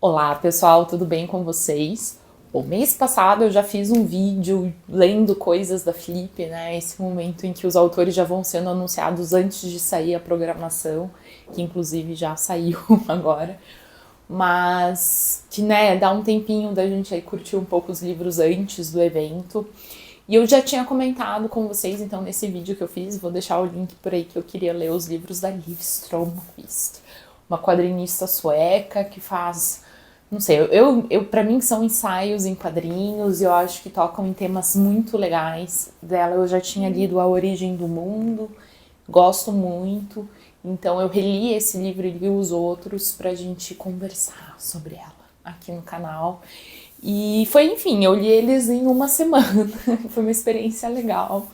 Olá pessoal, tudo bem com vocês? O mês passado eu já fiz um vídeo lendo coisas da Flip, né? Esse momento em que os autores já vão sendo anunciados antes de sair a programação, que inclusive já saiu agora, mas que, né, dá um tempinho da gente aí curtir um pouco os livros antes do evento. E eu já tinha comentado com vocês, então, nesse vídeo que eu fiz, vou deixar o link por aí, que eu queria ler os livros da Liv Strömquist, uma quadrinista sueca que faz, não sei, para mim são ensaios em quadrinhos e eu acho que tocam em temas muito legais dela. Eu já tinha lido A Origem do Mundo, gosto muito, então eu reli esse livro e li os outros pra gente conversar sobre ela aqui no canal. E foi, enfim, eu li eles em uma semana, foi uma experiência legal.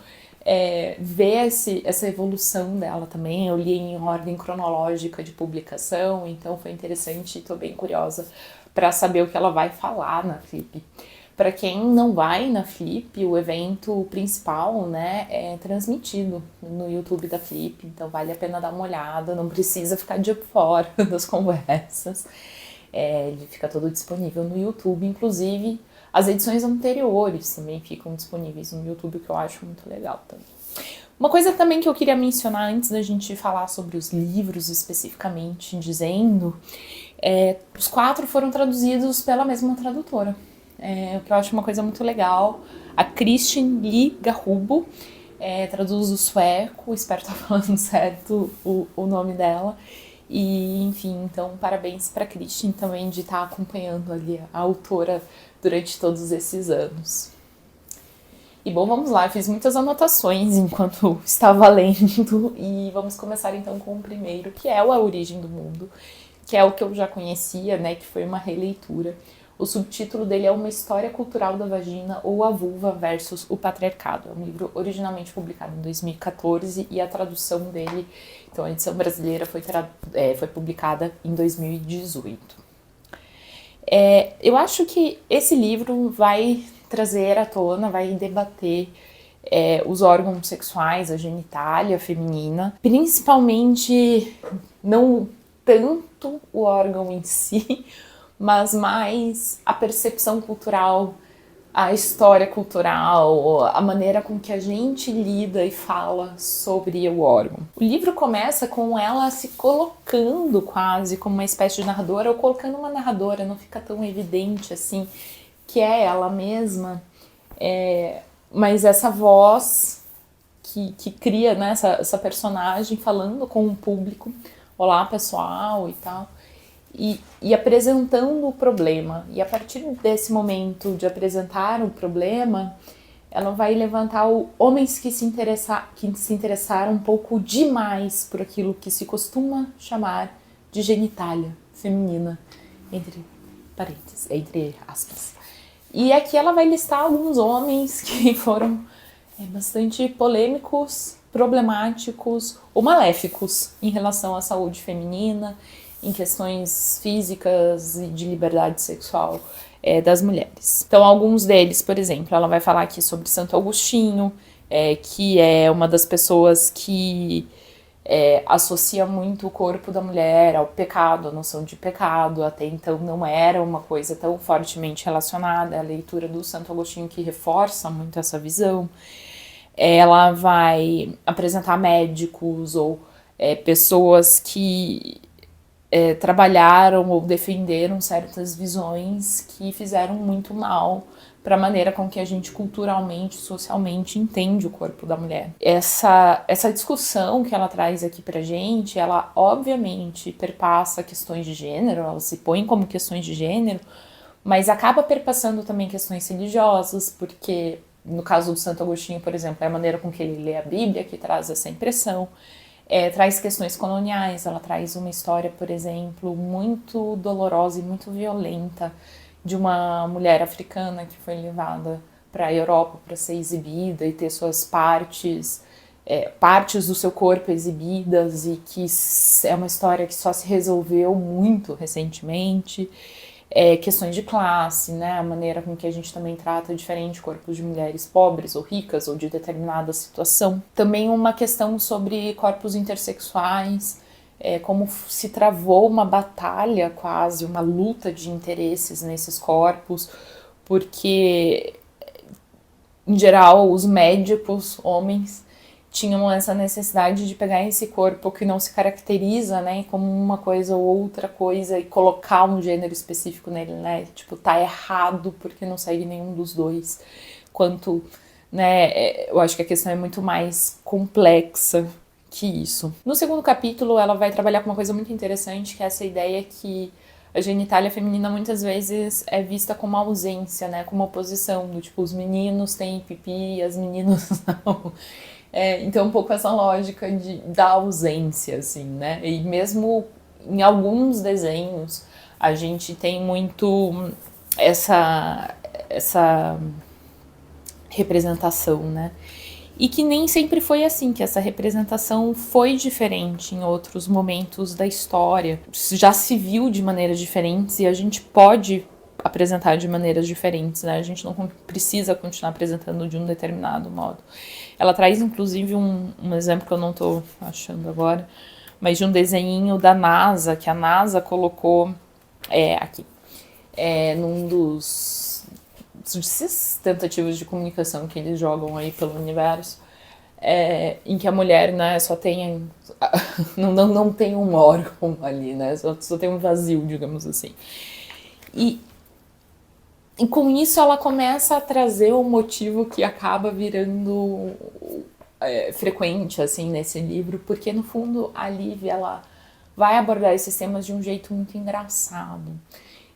Ver essa evolução dela também. Eu li em ordem cronológica de publicação, então foi interessante e tô bem curiosa para saber o que ela vai falar na Flip. Para quem não vai na Flip, o evento principal, né, é transmitido no YouTube da Flip, então vale a pena dar uma olhada, não precisa ficar de fora das conversas. Ele fica todo disponível no YouTube, inclusive as edições anteriores também ficam disponíveis no YouTube, o que eu acho muito legal também. Uma coisa também que eu queria mencionar antes da gente falar sobre os livros especificamente, dizendo, os 4 foram traduzidos pela mesma tradutora, o que eu acho uma coisa muito legal. A Kristin Lee Garubo traduz do sueco, espero estar falando certo o nome dela. E, enfim, então parabéns para a Kristin também de estar acompanhando ali a autora durante todos esses anos. E bom, vamos lá, eu fiz muitas anotações enquanto estava lendo e vamos começar então com o primeiro, que é o A Origem do Mundo, que é o que eu já conhecia, né, que foi uma releitura. O subtítulo dele é Uma História Cultural da Vagina ou a Vulva versus o Patriarcado. É um livro originalmente publicado em 2014 e a tradução dele, então a edição brasileira foi publicada em 2018. Eu acho que esse livro vai trazer à tona, vai debater os órgãos sexuais, a genitália feminina, principalmente não tanto o órgão em si, mas mais a percepção cultural, a história cultural, a maneira com que a gente lida e fala sobre o órgão. O livro começa com ela se colocando quase como uma espécie de narradora, ou colocando uma narradora, não fica tão evidente assim que é ela mesma, mas essa voz que cria, né, essa personagem falando com o público, olá pessoal e tal, e apresentando o problema. E a partir desse momento de apresentar o problema, ela vai levantar homens que se interessaram um pouco demais por aquilo que se costuma chamar de genitália feminina, entre parênteses, entre aspas. E aqui ela vai listar alguns homens que foram bastante polêmicos, problemáticos ou maléficos em relação à saúde feminina, em questões físicas e de liberdade sexual das mulheres. Então, alguns deles, por exemplo, ela vai falar aqui sobre Santo Agostinho, que é uma das pessoas que associa muito o corpo da mulher ao pecado, a noção de pecado. Até então não era uma coisa tão fortemente relacionada. A leitura do Santo Agostinho que reforça muito essa visão. Ela vai apresentar médicos ou pessoas que trabalharam ou defenderam certas visões que fizeram muito mal para a maneira com que a gente culturalmente, socialmente entende o corpo da mulher. Essa discussão que ela traz aqui pra gente, ela obviamente perpassa questões de gênero, ela se põe como questões de gênero, mas acaba perpassando também questões religiosas, porque no caso do Santo Agostinho, por exemplo, é a maneira com que ele lê a Bíblia que traz essa impressão. Traz questões coloniais, ela traz uma história, por exemplo, muito dolorosa e muito violenta de uma mulher africana que foi levada para a Europa para ser exibida e ter suas partes do seu corpo exibidas, e que é uma história que só se resolveu muito recentemente. Questões de classe, né, a maneira com que a gente também trata diferente corpos de mulheres pobres ou ricas ou de determinada situação. Também uma questão sobre corpos intersexuais, como se travou uma batalha quase, uma luta de interesses nesses corpos, porque, em geral, os médicos, homens, tinham essa necessidade de pegar esse corpo que não se caracteriza, né, como uma coisa ou outra coisa e colocar um gênero específico nele, né, tipo, tá errado porque não segue nenhum dos dois, quanto, né, eu acho que a questão é muito mais complexa que isso. No segundo capítulo, ela vai trabalhar com uma coisa muito interessante, que é essa ideia que a genitália feminina muitas vezes é vista como ausência, né, como oposição, do tipo, os meninos têm pipi e as meninas não. Então, um pouco essa lógica da ausência, assim, né? E mesmo em alguns desenhos, a gente tem muito essa representação, né? E que nem sempre foi assim, que essa representação foi diferente em outros momentos da história. Já se viu de maneiras diferentes e a gente pode apresentar de maneiras diferentes, né? A gente não precisa continuar apresentando de um determinado modo. Ela traz, inclusive, um exemplo que eu não tô achando agora, mas de um desenho da NASA, que a NASA colocou aqui, num dos tentativas de comunicação que eles jogam aí pelo universo, em que a mulher, né, só tem não tem um órgão ali, né, só tem um vazio, digamos assim. E com isso ela começa a trazer um motivo que acaba virando frequente, assim, nesse livro, porque no fundo a Liv, ela vai abordar esses temas de um jeito muito engraçado.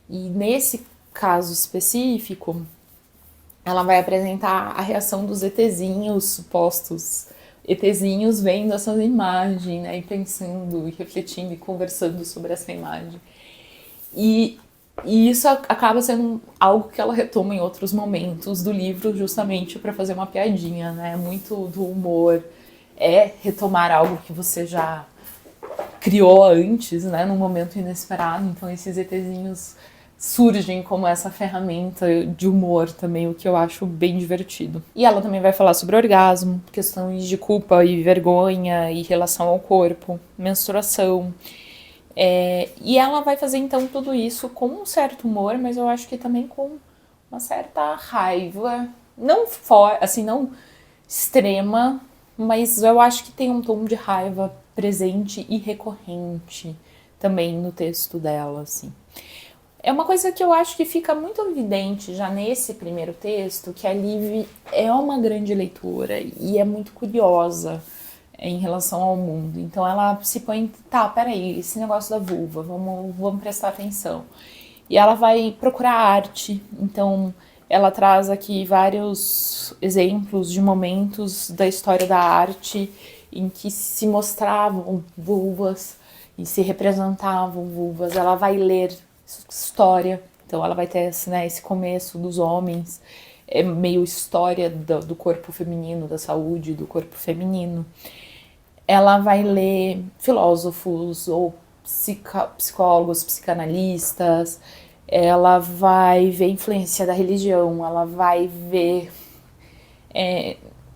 E nesse caso específico, ela vai apresentar a reação dos ETzinhos, supostos ETzinhos, vendo essas imagens, né, e pensando, e refletindo, e conversando sobre essa imagem. E isso acaba sendo algo que ela retoma em outros momentos do livro, justamente para fazer uma piadinha, né? Muito do humor retomar algo que você já criou antes, né? Num momento inesperado. Então esses ETzinhos surgem como essa ferramenta de humor também, o que eu acho bem divertido. E ela também vai falar sobre orgasmo, questões de culpa e vergonha e relação ao corpo, menstruação. E ela vai fazer então tudo isso com um certo humor, mas eu acho que também com uma certa raiva, não assim, não extrema, mas eu acho que tem um tom de raiva presente e recorrente também no texto dela, assim. É uma coisa que eu acho que fica muito evidente já nesse primeiro texto, que a Liv é uma grande leitora e é muito curiosa em relação ao mundo. Então ela se põe, tá, peraí, esse negócio da vulva, vamos prestar atenção. E ela vai procurar arte, então ela traz aqui vários exemplos de momentos da história da arte em que se mostravam vulvas e se representavam vulvas. Ela vai ler história, então ela vai ter esse começo dos homens, meio história do corpo feminino, da saúde do corpo feminino. Ela vai ler filósofos ou psicólogos, psicanalistas, ela vai ver influência da religião, ela vai ver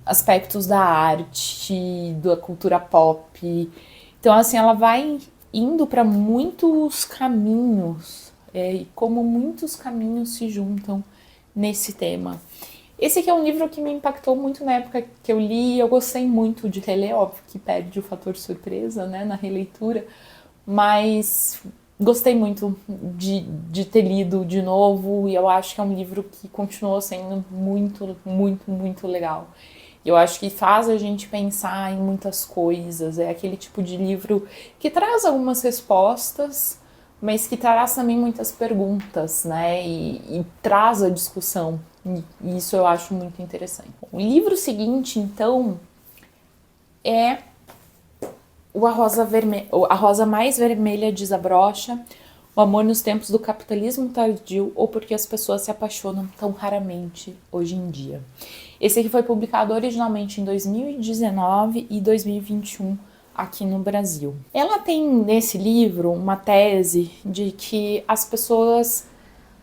aspectos da arte, da cultura pop. Então, assim, ela vai indo para muitos caminhos, e como muitos caminhos se juntam nesse tema. Esse aqui é um livro que me impactou muito na época que eu li, e eu gostei muito de reler, óbvio que perde o fator surpresa, né, na releitura, mas gostei muito de ter lido de novo, e eu acho que é um livro que continuou sendo muito, muito, muito legal. Eu acho que faz a gente pensar em muitas coisas, é aquele tipo de livro que traz algumas respostas, mas que traz também muitas perguntas, né, e traz a discussão. E isso eu acho muito interessante. O livro seguinte, então, é A Rosa Mais Vermelha Desabrocha, O Amor nos Tempos do Capitalismo Tardio ou Porque as Pessoas se Apaixonam Tão Raramente Hoje em Dia. Esse aqui foi publicado originalmente em 2019 e 2021 aqui no Brasil. Ela tem nesse livro uma tese de que as pessoas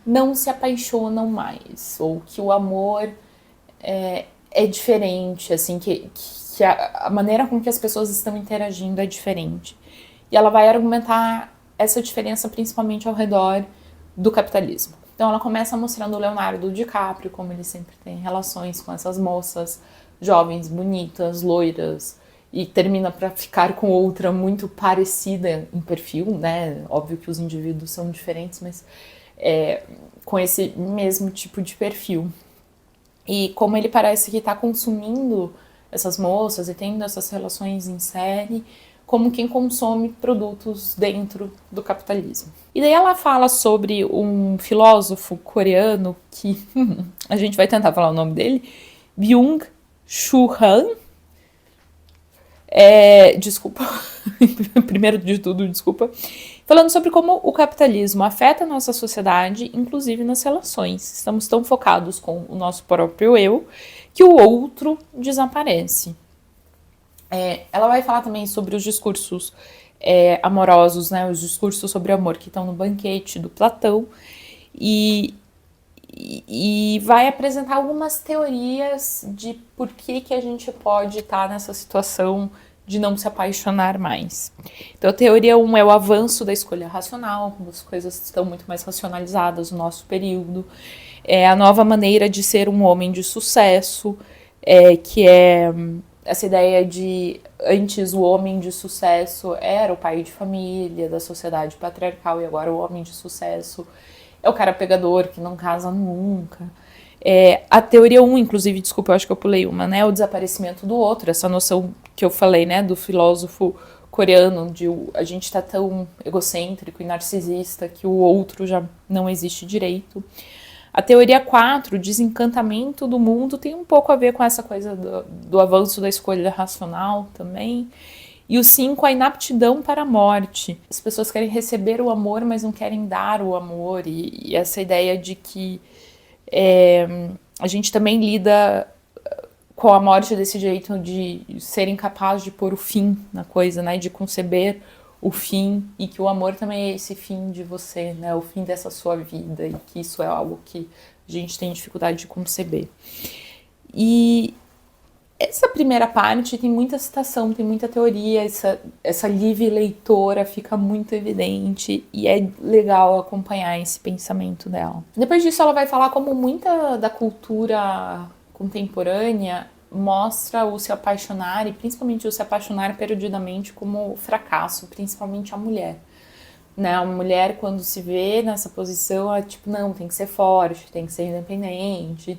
não se apaixonam mais, ou que o amor é diferente, assim, que a maneira com que as pessoas estão interagindo é diferente. e ela vai argumentar essa diferença principalmente ao redor do capitalismo. Então ela começa mostrando o Leonardo DiCaprio, como ele sempre tem relações com essas moças jovens, bonitas, loiras, e termina para ficar com outra muito parecida em perfil, né? Óbvio que os indivíduos são diferentes, mas com esse mesmo tipo de perfil. E como ele parece que está consumindo essas moças e tendo essas relações em série, como quem consome produtos dentro do capitalismo. E daí ela fala sobre um filósofo coreano que a gente vai tentar falar o nome dele, Byung-Chul Han. Desculpa, primeiro de tudo, desculpa. Falando sobre como o capitalismo afeta a nossa sociedade, inclusive nas relações. Estamos tão focados com o nosso próprio eu que o outro desaparece. Ela vai falar também sobre os discursos amorosos, né, os discursos sobre amor que estão no Banquete do Platão, e vai apresentar algumas teorias de por que a gente pode estar nessa situação de não se apaixonar mais. Então a teoria 1 é o avanço da escolha racional, as coisas estão muito mais racionalizadas no nosso período, a nova maneira de ser um homem de sucesso, que é essa ideia de antes o homem de sucesso era o pai de família, da sociedade patriarcal, e agora o homem de sucesso é o cara pegador que não casa nunca. A teoria 1, inclusive, desculpa, eu acho que eu pulei uma, né? O desaparecimento do outro, essa noção que eu falei, né? Do filósofo coreano, de a gente tá tão egocêntrico e narcisista que o outro já não existe direito. A teoria 4, o desencantamento do mundo, tem um pouco a ver com essa coisa do avanço da escolha racional também. E o 5, a inaptidão para a morte. As pessoas querem receber o amor, mas não querem dar o amor. E essa ideia de que a gente também lida com a morte desse jeito de ser incapaz de pôr o fim na coisa, né? De conceber o fim, e que o amor também é esse fim de você, né? O fim dessa sua vida, e que isso é algo que a gente tem dificuldade de conceber. E essa primeira parte tem muita citação, tem muita teoria, essa livre leitora fica muito evidente e é legal acompanhar esse pensamento dela. Depois disso ela vai falar como muita da cultura contemporânea mostra o se apaixonar, e principalmente o se apaixonar perdidamente, como fracasso, principalmente a mulher. Né? A mulher, quando se vê nessa posição, é tipo, não, tem que ser forte, tem que ser independente,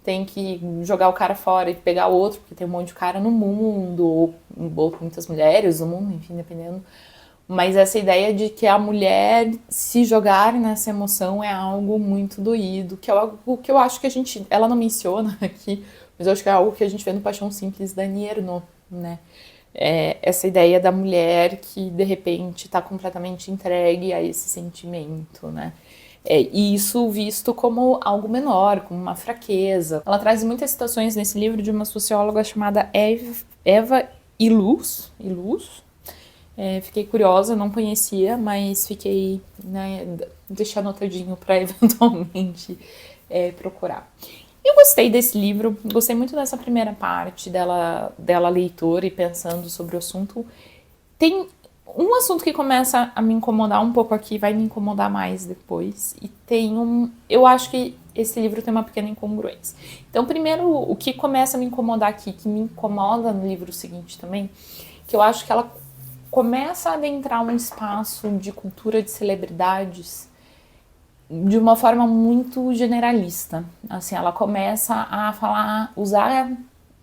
tem que jogar o cara fora e pegar outro, porque tem um monte de cara no mundo, ou muitas mulheres no mundo, enfim, dependendo. Mas essa ideia de que a mulher se jogar nessa emoção é algo muito doído, que é algo que eu acho que ela não menciona aqui, mas eu acho que é algo que a gente vê no Paixão Simples da Annie Ernaux, né? Essa ideia da mulher que, de repente, está completamente entregue a esse sentimento, né? E isso visto como algo menor, como uma fraqueza. Ela traz muitas citações nesse livro de uma socióloga chamada Eva Illouz. Fiquei curiosa, não conhecia, mas fiquei, né, deixar anotadinho para eventualmente procurar. Eu gostei desse livro, gostei muito dessa primeira parte dela leitora e pensando sobre o assunto. Tem um assunto que começa a me incomodar um pouco aqui, vai me incomodar mais depois. E eu acho que esse livro tem uma pequena incongruência. Então, primeiro, o que começa a me incomodar aqui, que me incomoda no livro seguinte também, que eu acho que ela começa a adentrar um espaço de cultura de celebridades de uma forma muito generalista. Assim, ela começa a usar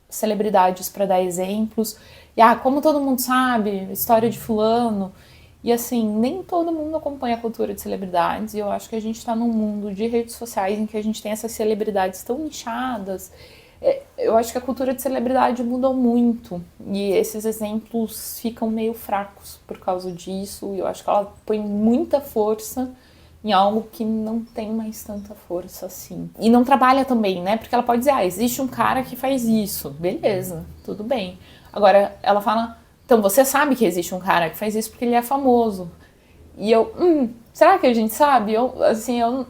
celebridades para dar exemplos. E como todo mundo sabe, história de fulano. E assim, nem todo mundo acompanha a cultura de celebridades. E eu acho que a gente está num mundo de redes sociais em que a gente tem essas celebridades tão nichadas. Eu acho que a cultura de celebridade mudou muito. E esses exemplos ficam meio fracos por causa disso. E eu acho que ela põe muita força em algo que não tem mais tanta força assim. E não trabalha também, né? Porque ela pode dizer, existe um cara que faz isso. Beleza, tudo bem. Agora, ela fala, então você sabe que existe um cara que faz isso porque ele é famoso. E eu, será que a gente sabe? Eu não...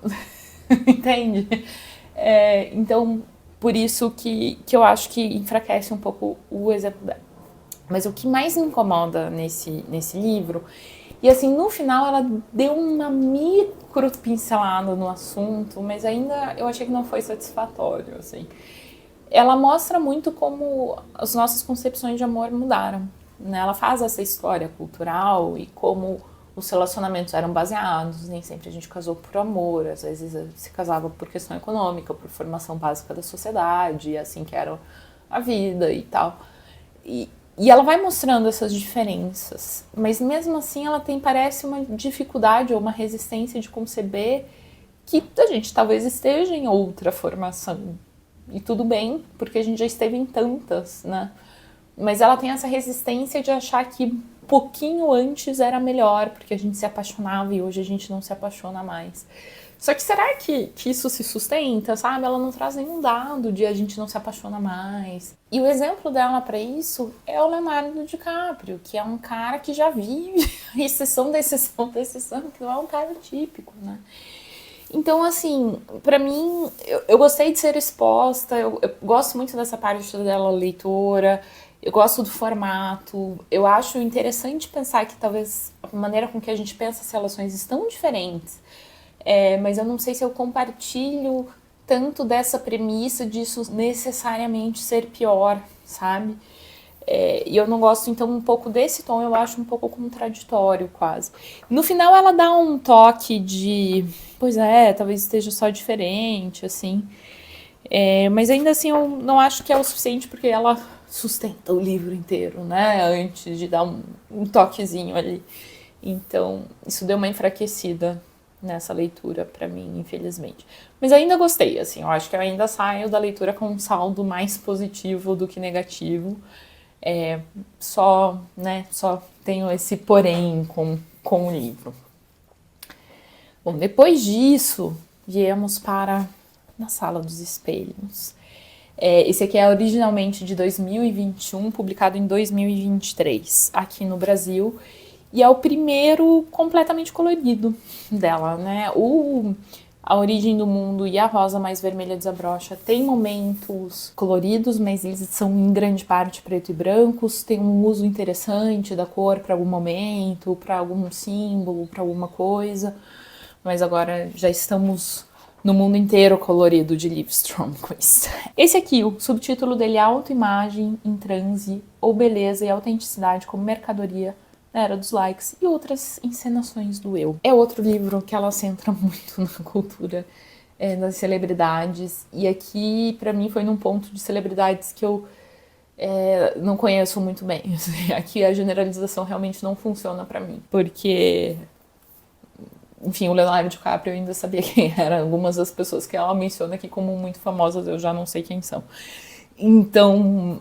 Entende? Então, por isso que eu acho que enfraquece um pouco o exemplo dela. Mas o que mais me incomoda nesse livro, e assim, no final ela deu uma micro pincelada no assunto, mas ainda eu achei que não foi satisfatório, assim. Ela mostra muito como as nossas concepções de amor mudaram, né? Ela faz essa história cultural e como os relacionamentos eram baseados, nem sempre a gente casou por amor, às vezes se casava por questão econômica, por formação básica da sociedade, assim que era a vida e tal. E ela vai mostrando essas diferenças, mas mesmo assim ela tem, parece, uma dificuldade ou uma resistência de conceber que a gente talvez esteja em outra formação. E tudo bem, porque a gente já esteve em tantas, né? Mas ela tem essa resistência de achar que pouquinho antes era melhor, porque a gente se apaixonava e hoje a gente não se apaixona mais. Só que será que isso se sustenta, sabe? Ela não traz nenhum dado de a gente não se apaixona mais. E o exemplo dela para isso é o Leonardo DiCaprio, que é um cara que já vive exceção da exceção da exceção, que não é um cara típico, né? Então, assim, pra mim, eu gostei de ser exposta, eu gosto muito dessa parte dela leitora, eu gosto do formato, eu acho interessante pensar que talvez a maneira com que a gente pensa as relações estão diferentes, mas eu não sei se eu compartilho tanto dessa premissa disso necessariamente ser pior, sabe? E eu não gosto, então, um pouco desse tom, eu acho um pouco contraditório, quase. No final, ela dá um toque de... Pois é, talvez esteja só diferente, assim. Mas ainda assim, eu não acho que é o suficiente, porque ela sustenta o livro inteiro, né? Antes de dar um toquezinho ali. Então, isso deu uma enfraquecida nessa leitura pra mim, infelizmente. Mas ainda gostei, assim. Eu acho que eu ainda saio da leitura com um saldo mais positivo do que negativo. Só tenho esse porém com o livro. Bom, depois disso, viemos para Na Sala dos Espelhos. Esse aqui é originalmente de 2021, publicado em 2023, aqui no Brasil. E é o primeiro completamente colorido dela, né? A Origem do Mundo e A Rosa Mais Vermelha Desabrocha tem momentos coloridos, mas eles são em grande parte preto e brancos, tem um uso interessante da cor para algum momento, para algum símbolo, para alguma coisa, mas agora já estamos no mundo inteiro colorido de Liv Stromquist. Esse aqui, o subtítulo dele é Autoimagem em Transe ou Beleza e Autenticidade como Mercadoria na Era dos Likes e Outras Encenações do Eu. É outro livro que ela centra muito na cultura das celebridades, e aqui pra mim foi num ponto de celebridades que eu não conheço muito bem. Aqui a generalização realmente não funciona pra mim, porque enfim, o Leonardo DiCaprio eu ainda sabia quem era. Algumas das pessoas que ela menciona aqui como muito famosas eu já não sei quem são. Então,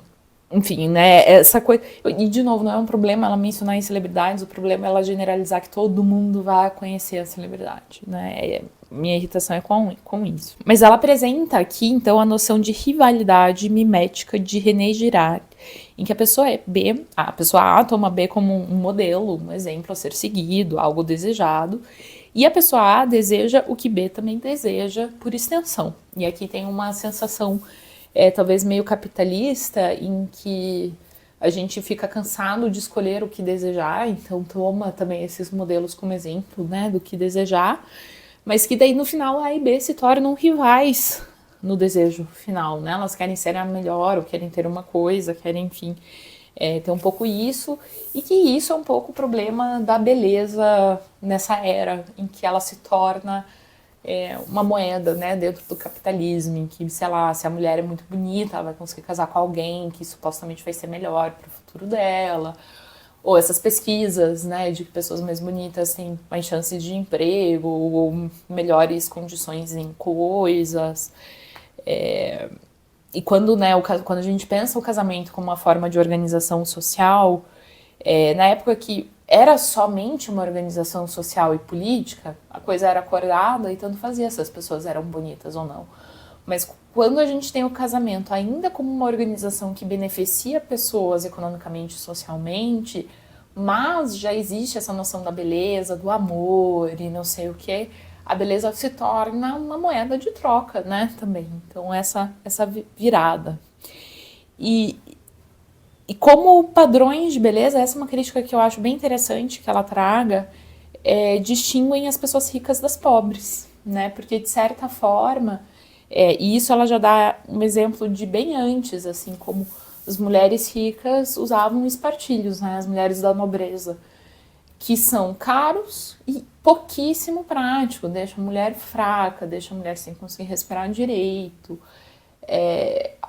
enfim, né, essa coisa... E, de novo, não é um problema ela mencionar em celebridades, o problema é ela generalizar que todo mundo vai conhecer a celebridade, né? Minha irritação é com isso. Mas ela apresenta aqui, então, a noção de rivalidade mimética de René Girard, em que a pessoa a pessoa A toma B como um modelo, um exemplo a ser seguido, algo desejado, e a pessoa A deseja o que B também deseja, por extensão. E aqui tem uma sensação talvez meio capitalista, em que a gente fica cansado de escolher o que desejar, então toma também esses modelos como exemplo, né, do que desejar, mas que daí no final A e B se tornam rivais no desejo final, né? Elas querem ser a melhor, ou querem ter uma coisa, querem, enfim, ter um pouco isso, e que isso é um pouco o problema da beleza nessa era em que ela se torna uma moeda, né, dentro do capitalismo, em que, sei lá, se a mulher é muito bonita, ela vai conseguir casar com alguém que supostamente vai ser melhor para o futuro dela, ou essas pesquisas, né, de que pessoas mais bonitas têm mais chances de emprego, ou melhores condições em coisas. E quando, né, quando a gente pensa o casamento como uma forma de organização social, na época que era somente uma organização social e política, a coisa era acordada e tanto fazia se as pessoas eram bonitas ou não. Mas quando a gente tem o casamento ainda como uma organização que beneficia pessoas economicamente e socialmente, mas já existe essa noção da beleza, do amor e não sei o que, a beleza se torna uma moeda de troca, né, também. Então essa virada. E E como padrões de beleza, essa é uma crítica que eu acho bem interessante que ela traga, distinguem as pessoas ricas das pobres, né? Porque, de certa forma, e isso ela já dá um exemplo de bem antes, assim, como as mulheres ricas usavam espartilhos, né? As mulheres da nobreza, que são caros e pouquíssimo prático, deixa a mulher fraca, deixa a mulher sem conseguir respirar direito.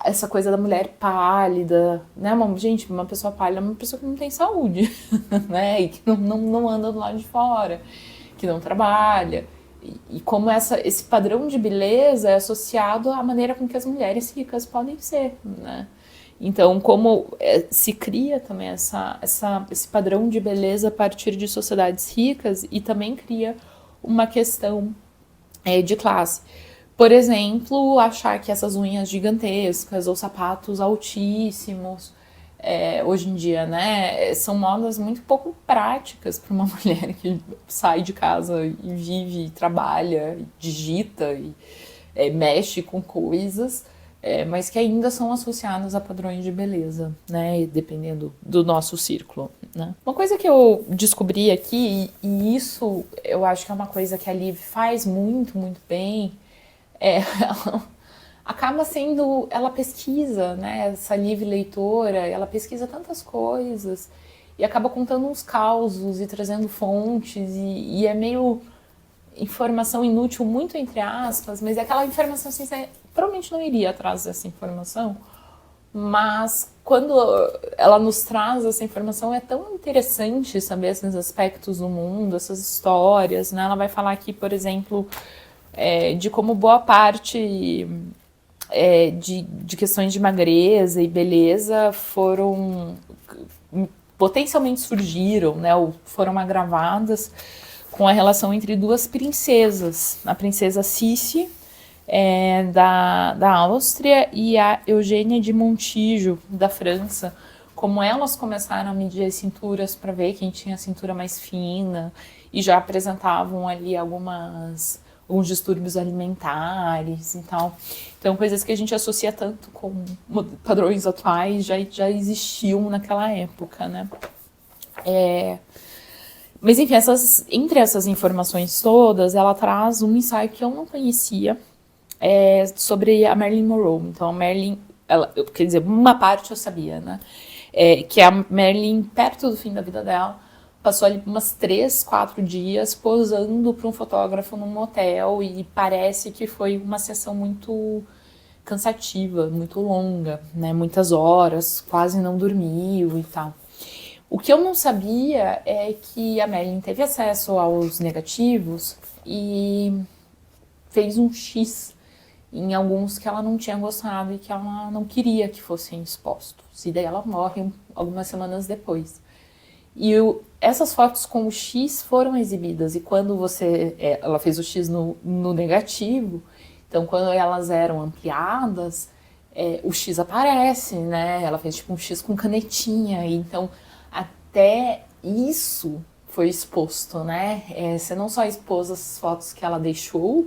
Essa coisa da mulher pálida, né? Gente, uma pessoa pálida é uma pessoa que não tem saúde, né? E que não anda do lado de fora, que não trabalha. E como esse padrão de beleza é associado à maneira com que as mulheres ricas podem ser, né? Então, como se cria também esse padrão de beleza a partir de sociedades ricas e também cria uma questão de classe. Por exemplo, achar que essas unhas gigantescas ou sapatos altíssimos, hoje em dia, né, são modas muito pouco práticas para uma mulher que sai de casa e vive, trabalha, digita e mexe com coisas, mas que ainda são associadas a padrões de beleza, né, dependendo do nosso círculo, né. Uma coisa que eu descobri aqui, e isso eu acho que é uma coisa que a Liv faz muito, muito bem, ela acaba sendo, ela pesquisa, né, essa Liv leitora, ela pesquisa tantas coisas e acaba contando uns causos e trazendo fontes e é meio informação inútil, muito entre aspas, mas é aquela informação assim, você provavelmente não iria atrás dessa informação, mas quando ela nos traz essa informação é tão interessante saber esses aspectos do mundo, essas histórias, né? Ela vai falar aqui, por exemplo, de como boa parte de questões de magreza e beleza potencialmente surgiram, né, ou foram agravadas com a relação entre duas princesas, a princesa Sissi, da Áustria, e a Eugênia de Montijo, da França, como elas começaram a medir as cinturas para ver quem tinha a cintura mais fina, e já apresentavam ali alguns distúrbios alimentares e tal. Então, coisas que a gente associa tanto com padrões atuais já existiam naquela época, né? Mas, enfim, entre essas informações todas, ela traz um ensaio que eu não conhecia sobre a Marilyn Monroe. Então, a Marilyn, quer dizer, uma parte eu sabia, né? Que a Marilyn, perto do fim da vida dela, passou ali umas 3, 4 dias posando para um fotógrafo num motel e parece que foi uma sessão muito cansativa, muito longa, né? Muitas horas, quase não dormiu e tal. O que eu não sabia é que a Marilyn teve acesso aos negativos e fez um X em alguns que ela não tinha gostado e que ela não queria que fossem expostos. E daí ela morre algumas semanas depois. E essas fotos com o X foram exibidas, e quando ela fez o X no negativo, então quando elas eram ampliadas, o X aparece, né? Ela fez tipo um X com canetinha, e então até isso foi exposto, né? Você não só expôs as fotos que ela deixou,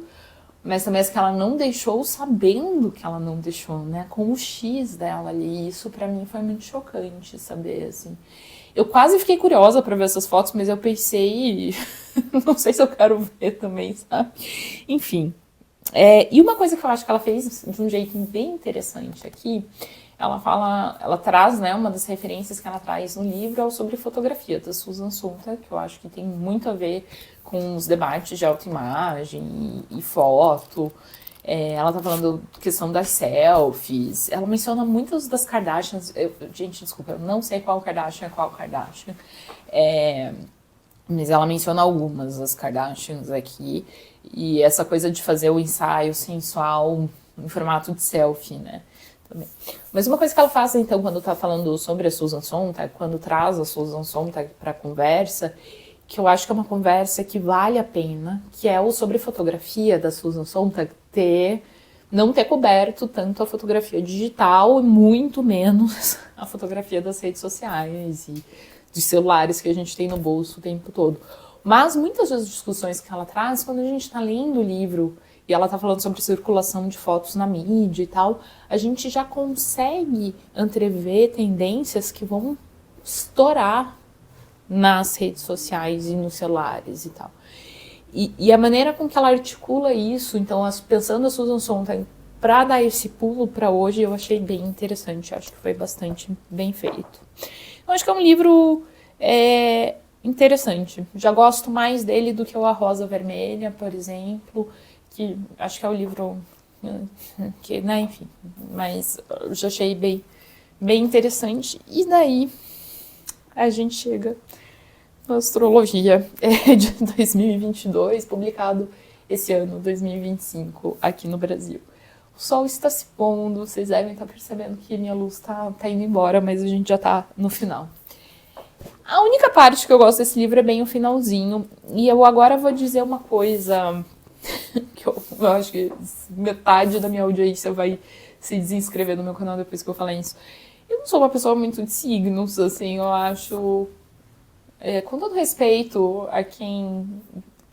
mas também as que ela não deixou sabendo que ela não deixou, né? Com o X dela ali. Isso pra mim foi muito chocante saber, assim. Eu quase fiquei curiosa pra ver essas fotos, mas eu pensei, não sei se eu quero ver também, sabe? Enfim. E uma coisa que eu acho que ela fez de um jeito bem interessante aqui, ela traz, né, uma das referências que ela traz no livro é sobre fotografia da Susan Sontag, que eu acho que tem muito a ver com os debates de autoimagem e foto. Ela tá falando questão das selfies, ela menciona muitas das Kardashians, gente, desculpa, eu não sei qual Kardashian é qual Kardashian, mas ela menciona algumas das Kardashians aqui, e essa coisa de fazer o ensaio sensual em formato de selfie, né, também. Mas uma coisa que ela faz, então, quando tá falando sobre a Susan Sontag, quando traz a Susan Sontag pra conversa, que eu acho que é uma conversa que vale a pena, que é o sobre fotografia da Susan Sontag não ter coberto tanto a fotografia digital e muito menos a fotografia das redes sociais e dos celulares que a gente tem no bolso o tempo todo. Mas muitas das discussões que ela traz, quando a gente está lendo o livro e ela tá falando sobre circulação de fotos na mídia e tal, a gente já consegue antever tendências que vão estourar nas redes sociais e nos celulares e tal. E a maneira com que ela articula isso, então, pensando a Susan Sontag para dar esse pulo para hoje, eu achei bem interessante, acho que foi bastante bem feito. Eu acho que é um livro interessante. Já gosto mais dele do que o A Rosa Vermelha, por exemplo, que acho que é o livro que, né, enfim, mas eu já achei bem interessante. E daí a gente chega na Astrologia de 2022, publicado esse ano, 2025, aqui no Brasil. O sol está se pondo, vocês devem estar percebendo que minha luz tá indo embora, mas a gente já tá no final. A única parte que eu gosto desse livro é bem o finalzinho, e eu agora vou dizer uma coisa que eu acho que metade da minha audiência vai se desinscrever no meu canal depois que eu falar isso. Eu não sou uma pessoa muito de signos, assim, eu acho... com todo respeito a quem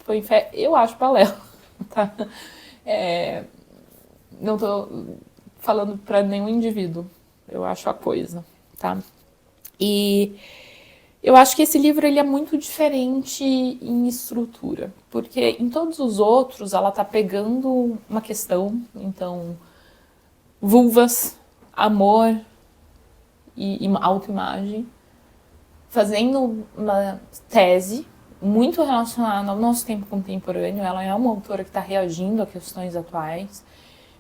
foi em fé, eu acho balela, tá? Não tô falando pra nenhum indivíduo, eu acho a coisa, tá? E eu acho que esse livro ele é muito diferente em estrutura, porque em todos os outros ela tá pegando uma questão, então, vulvas, amor e autoimagem, fazendo uma tese muito relacionada ao nosso tempo contemporâneo. Ela é uma autora que está reagindo a questões atuais,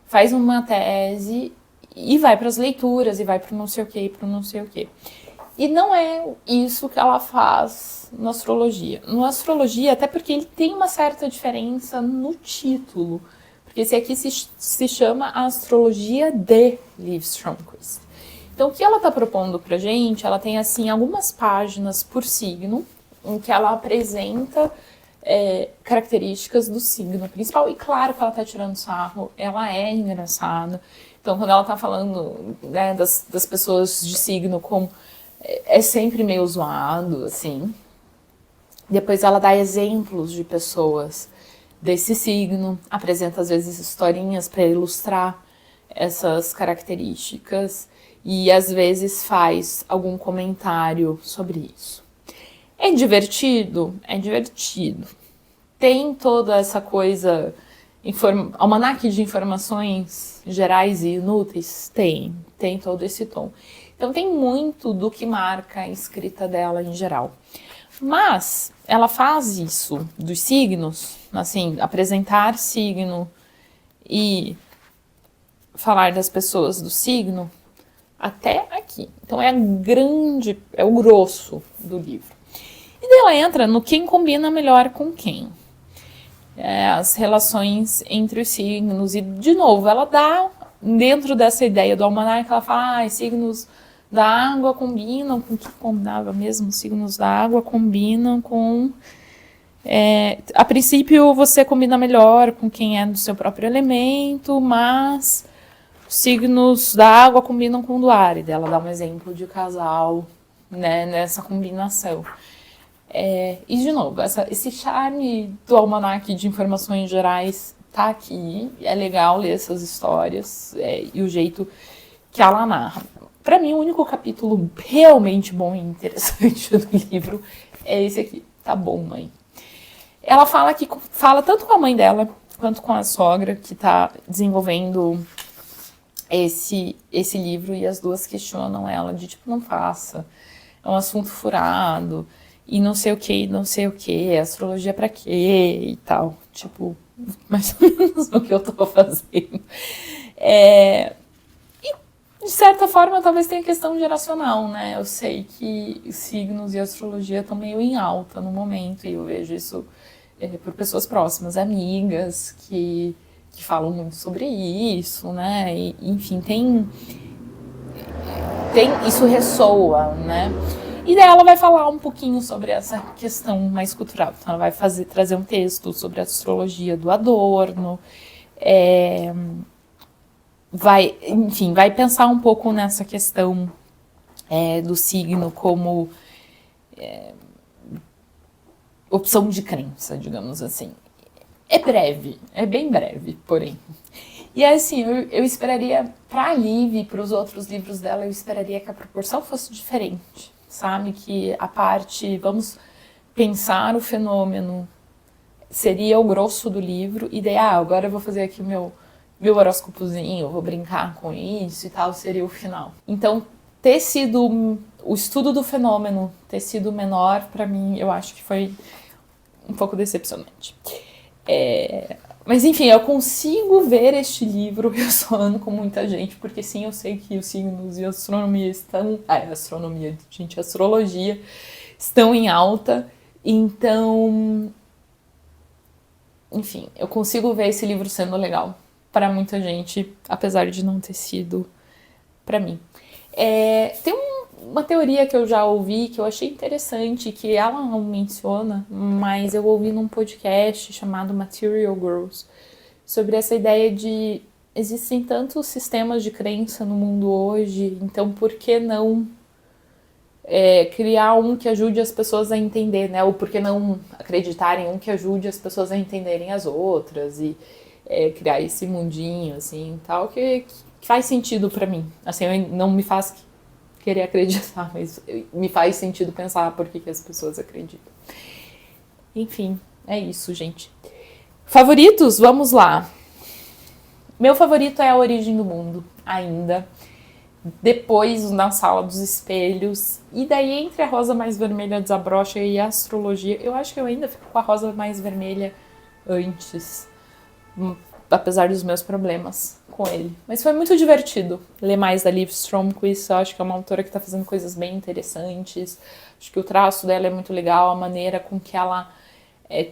faz uma tese e vai para as leituras, e vai para não sei o que, e para não sei o que. E não é isso que ela faz na Astrologia. No Astrologia, até porque ele tem uma certa diferença no título, porque esse aqui se chama Astrologia de Liv Stromquist. Então, o que ela está propondo pra gente, ela tem, assim, algumas páginas por signo, em que ela apresenta características do signo principal. E claro que ela está tirando sarro, ela é engraçada. Então, quando ela está falando, né, das pessoas de signo, como é sempre meio zoado, assim. Depois ela dá exemplos de pessoas desse signo, apresenta, às vezes, historinhas para ilustrar essas características. E às vezes faz algum comentário sobre isso. É divertido? É divertido. Tem toda essa coisa, almanaque de informações gerais e inúteis? Tem todo esse tom. Então tem muito do que marca a escrita dela em geral. Mas ela faz isso dos signos, assim, apresentar signo e falar das pessoas do signo, até aqui. Então é o grosso do livro. E daí ela entra no quem combina melhor com quem. As relações entre os signos. E, de novo, ela dá, dentro dessa ideia do almanaque, ela fala, signos da água combinam com o que combinava mesmo? Signos da água combinam com... a princípio, você combina melhor com quem é do seu próprio elemento, mas... signos da água combinam com o do ar, e dela dá um exemplo de casal, né, nessa combinação. E, de novo, esse charme do almanaque de informações gerais tá aqui, é legal ler essas histórias, e o jeito que ela narra. Para mim, o único capítulo realmente bom e interessante do livro é esse aqui. Tá bom, mãe. Ela fala tanto com a mãe dela, quanto com a sogra, que tá desenvolvendo esse livro, e as duas questionam ela de tipo, não faça, é um assunto furado, e não sei o que, astrologia pra quê, e tal, tipo, mais ou menos o que eu tô fazendo. E, de certa forma, talvez tenha questão geracional, né, eu sei que signos e astrologia estão meio em alta no momento, e eu vejo isso por pessoas próximas, amigas, que falam muito sobre isso, né? E, enfim, isso ressoa, né? E daí ela vai falar um pouquinho sobre essa questão mais cultural. Então ela vai trazer um texto sobre a astrologia do Adorno, vai pensar um pouco nessa questão do signo como opção de crença, digamos assim. É breve, é bem breve, porém. E assim, eu esperaria, pra Liv e pros outros livros dela, eu esperaria que a proporção fosse diferente, sabe? Que a parte, vamos pensar o fenômeno, seria o grosso do livro, e daí, agora eu vou fazer aqui o meu horóscopozinho, eu vou brincar com isso e tal, seria o final. Então, ter sido o estudo do fenômeno, ter sido menor, pra mim, eu acho que foi um pouco decepcionante. Mas enfim, eu consigo ver este livro ressoando com muita gente, porque sim, eu sei que os signos e a astronomia estão. Astronomia, gente, astrologia estão em alta, então. Enfim, eu consigo ver esse livro sendo legal para muita gente, apesar de não ter sido para mim. Tem uma teoria que eu já ouvi, que eu achei interessante, que ela não menciona, mas eu ouvi num podcast chamado Material Girls, sobre essa ideia de existem tantos sistemas de crença no mundo hoje, então por que não criar um que ajude as pessoas a entender, né? Ou por que não acreditar em um que ajude as pessoas a entenderem as outras e criar esse mundinho, assim, tal, que faz sentido pra mim. Assim, não me faz querer acreditar, mas me faz sentido pensar por que as pessoas acreditam. Enfim, é isso, gente. Favoritos? Vamos lá. Meu favorito é A Origem do Mundo, ainda. Depois, Na Sala dos Espelhos. E daí, entre A Rosa Mais Vermelha Desabrocha e a Astrologia, eu acho que eu ainda fico com A Rosa Mais Vermelha antes. Apesar dos meus problemas com ele. Mas foi muito divertido ler mais da Liv Stromquist. Eu acho que é uma autora que está fazendo coisas bem interessantes. Acho que o traço dela é muito legal, a maneira com que ela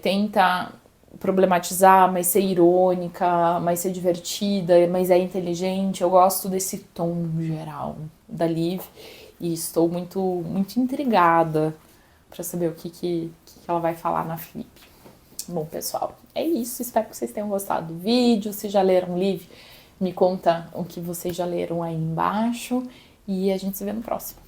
tenta problematizar, mas ser irônica, mas ser divertida, mas é inteligente. Eu gosto desse tom geral da Liv e estou muito, muito intrigada para saber o que ela vai falar na Flip. Bom, pessoal, é isso. Espero que vocês tenham gostado do vídeo. Se já leram Liv, me conta o que vocês já leram aí embaixo e a gente se vê no próximo.